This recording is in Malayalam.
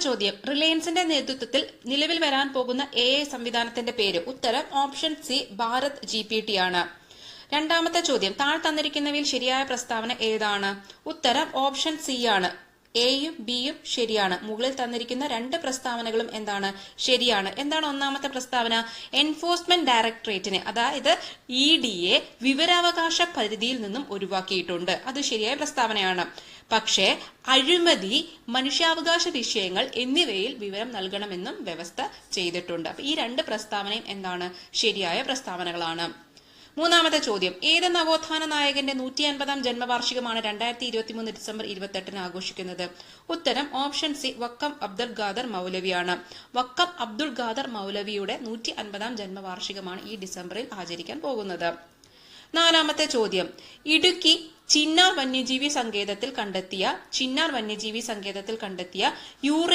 ചോദ്യം, റിലയൻസിന്റെ നേതൃത്വത്തിൽ നിലവിൽ വരാൻ പോകുന്ന AI സംവിധാനത്തിന്റെ പേര്? ഉത്തരം ഓപ്ഷൻ സി, ഭാരത് GPT ആണ്. രണ്ടാമത്തെ ചോദ്യം, താഴെ തന്നിരിക്കുന്നവയിൽ ശരിയായ പ്രസ്താവന ഏതാണ്? ഉത്തരം ഓപ്ഷൻ സി ആണ്. എയും ബിയും ശരിയാണ്. മുകളിൽ തന്നിരിക്കുന്ന രണ്ട് പ്രസ്താവനകളും എന്താണ്? ശരിയാണ്. എന്താണ് ഒന്നാമത്തെ പ്രസ്താവന? എൻഫോഴ്സ്മെന്റ് ഡയറക്ടറേറ്റിനെ, അതായത് EDയെ വിവരാവകാശ പരിധിയിൽ നിന്നും ഒഴിവാക്കിയിട്ടുണ്ട്. അത് ശരിയായ പ്രസ്താവനയാണ്. പക്ഷേ അഴിമതി, മനുഷ്യാവകാശ വിഷയങ്ങൾ എന്നിവയിൽ വിവരം നൽകണമെന്നും വ്യവസ്ഥ ചെയ്തിട്ടുണ്ട്. അപ്പൊ ഈ രണ്ട് പ്രസ്താവനയും എന്താണ്? ശരിയായ പ്രസ്താവനകളാണ്. മൂന്നാമത്തെ ചോദ്യം, ഏത് നവോത്ഥാന നായകന്റെ 150-ാം ജന്മവാർഷികമാണ് 2023 ഡിസംബർ 28-ന് ആഘോഷിക്കുന്നത്? ഉത്തരം ഓപ്ഷൻ സി, വക്കം അബ്ദുൽ ഖാദർ മൗലവിയാണ്. വക്കം അബ്ദുൽ ഖാദർ മൗലവിയുടെ 150-ാം ജന്മവാർഷികമാണ് ഈ ഡിസംബറിൽ ആചരിക്കാൻ പോകുന്നത്. നാലാമത്തെ ചോദ്യം, ഇടുക്കി ചിന്നാർ വന്യജീവി സങ്കേതത്തിൽ കണ്ടെത്തിയ യൂറേഷ്യൻ